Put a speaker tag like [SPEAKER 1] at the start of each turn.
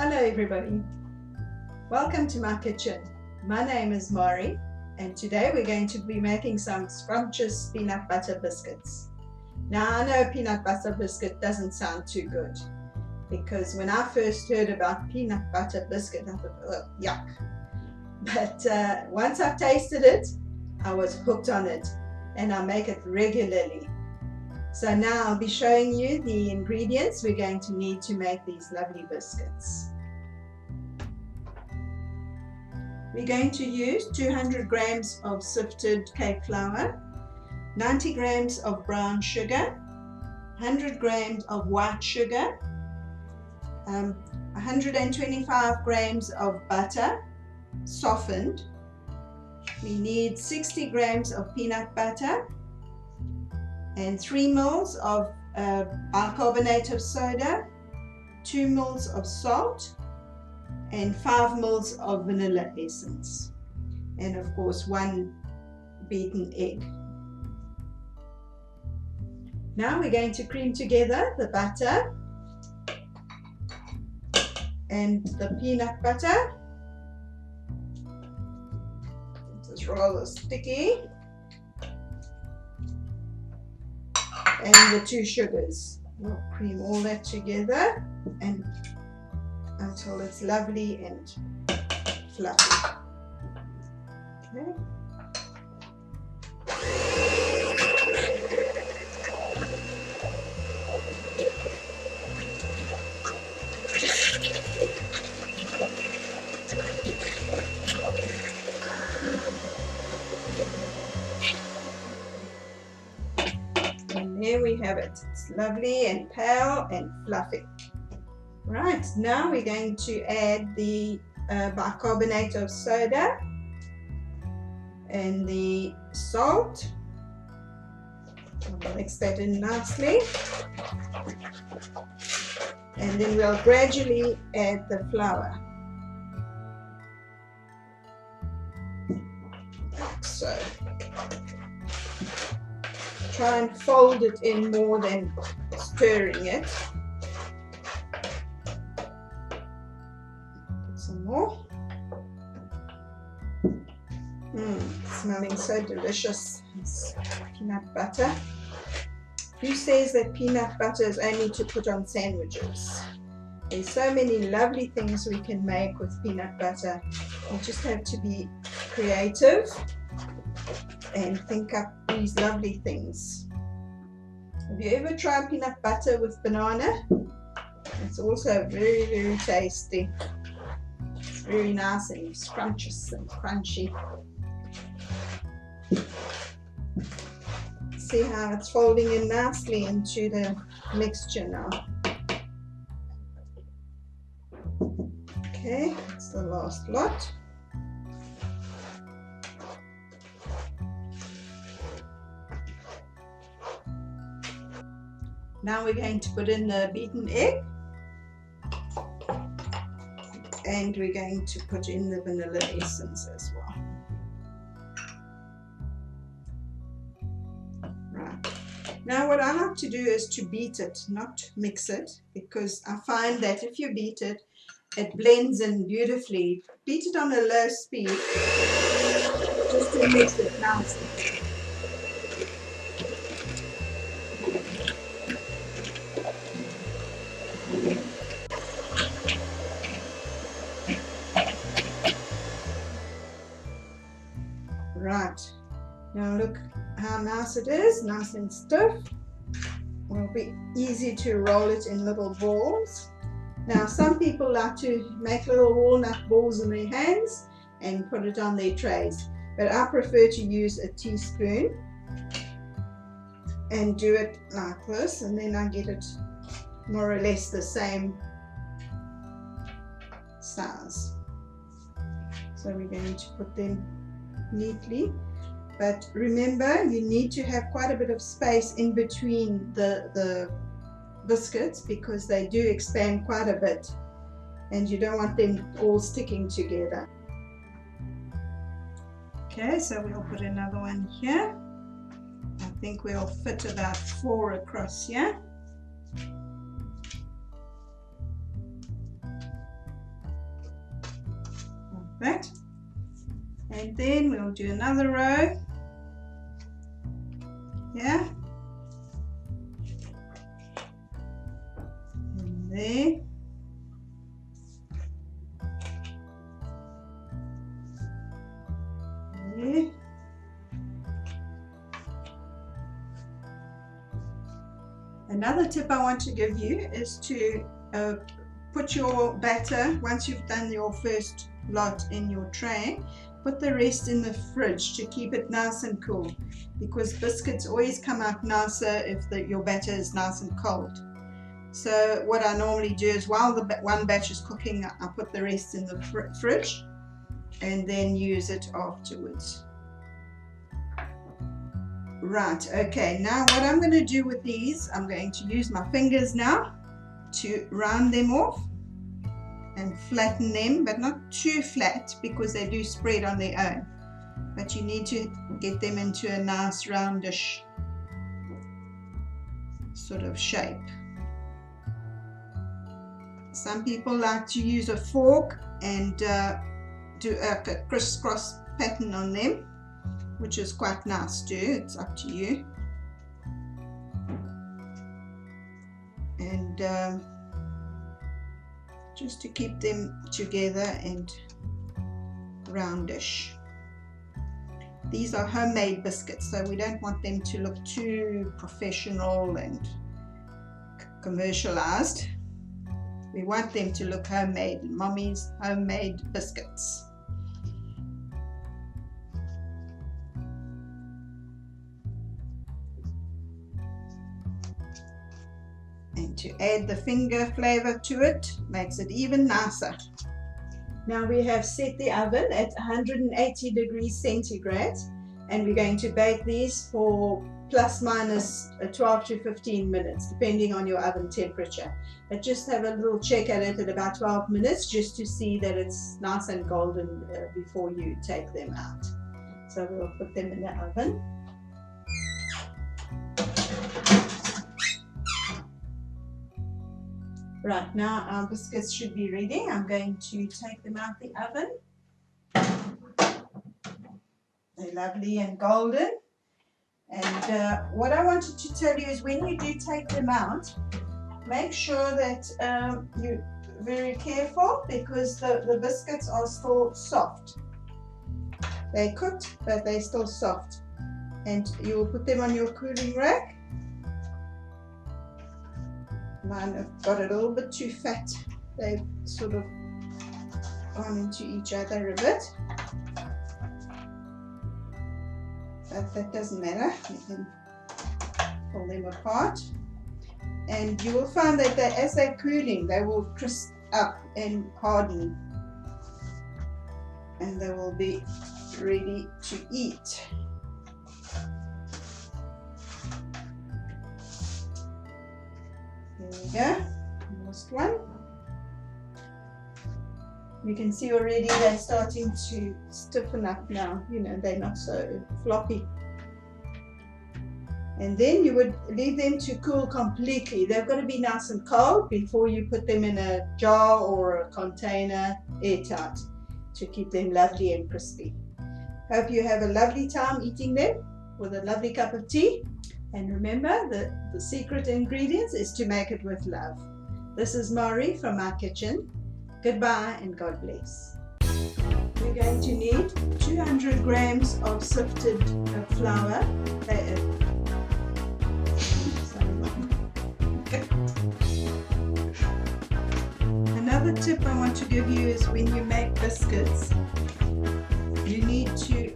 [SPEAKER 1] Hello everybody, welcome to my kitchen. My name is Mari and today we're going to be making some scrumptious peanut butter biscuits. Now I know peanut butter biscuit doesn't sound too good because when I first heard about peanut butter biscuit I thought, oh yuck, but once I've tasted it I was hooked on it and I make it regularly. So now I'll be showing you the ingredients we're going to need to make these lovely biscuits. We're going to use 200 grams of sifted cake flour, 90 grams of brown sugar, 100 grams of white sugar, 125 grams of butter, softened. We need 60 grams of peanut butter and 3 ml of bicarbonate of soda, 2 ml of salt, and 5 ml of vanilla essence, and of course 1 beaten egg. Now we're going to cream together the butter and the peanut butter. This is rather sticky. And the 2 sugars. We'll cream all that together and until it's lovely and fluffy. Okay. And there we have it. It's lovely and pale and fluffy. Right, now we're going to add the bicarbonate of soda and the salt. We'll mix that in nicely. And then we'll gradually add the flour. Like so. Try and fold it in more than stirring it. Some more. Smelling so delicious. It's peanut butter. Who says that peanut butter is only to put on sandwiches? There's so many lovely things we can make with peanut butter. You just have to be creative and think up these lovely things. Have you ever tried peanut butter with banana? It's also very, very tasty. It's very nice and scrumptious and crunchy. See how it's folding in nicely into the mixture now. Okay, that's the last lot. Now we're going to put in the beaten egg. And we're going to put in the vanilla essence as well. Right. Now what I like to do is to beat it, not mix it, because I find that if you beat it, it blends in beautifully. Beat it on a low speed, just to mix it nicely. Right, now look how nice it is, nice and stiff. It will be easy to roll it in little balls. Now some people like to make little walnut balls in their hands and put it on their trays, but I prefer to use a teaspoon and do it like this, and then I get it more or less the same size. So we're going to put them neatly, but remember you need to have quite a bit of space in between the biscuits because they do expand quite a bit and you don't want them all sticking together. Okay, so we'll put another one here. I think we'll fit about 4 across here. that. And then we'll do another row. Yeah. And there. There. Another tip I want to give you is to put your batter, once you've done your first lot in your tray, put the rest in the fridge to keep it nice and cool, because biscuits always come out nicer if your batter is nice and cold. So what I normally do is, while the one batch is cooking, I put the rest in the fridge and then use it afterwards. Right, okay, now what I'm going to do with these, I'm going to use my fingers now to round them off and flatten them, but not too flat because they do spread on their own. But you need to get them into a nice roundish sort of shape. Some people like to use a fork and do a crisscross pattern on them, which is quite nice too. It's up to you. And just to keep them together and roundish. These are homemade biscuits, so we don't want them to look too professional and commercialized. We want them to look homemade, mommy's homemade biscuits. And to add the finger flavor to it makes it even nicer. Now we have set the oven at 180 degrees centigrade, and we're going to bake these for plus minus 12 to 15 minutes, depending on your oven temperature. But just have a little check at it at about 12 minutes just to see that it's nice and golden before you take them out. So we'll put them in the oven. Right, now our biscuits should be ready. I'm going to take them out the oven. They're lovely and golden. And what I wanted to tell you is, when you do take them out, make sure that you're very careful, because the biscuits are still soft. They're cooked, but they're still soft. And you will put them on your cooling rack. Mine have got a little bit too fat. They've sort of gone into each other a bit. But that doesn't matter. You can pull them apart. And you will find that as they're cooling, they will crisp up and harden. And they will be ready to eat. There we go, last one. You can see already they're starting to stiffen up now, you know, they're not so floppy. And then you would leave them to cool completely. They've got to be nice and cold before you put them in a jar or a container, airtight, to keep them lovely and crispy. Hope you have a lovely time eating them with a lovely cup of tea. And remember, the secret ingredients is to make it with love. This is Mari from my kitchen. Goodbye and God bless. We're going to need 200 grams of sifted flour. Another tip I want to give you is, when you make biscuits, you need to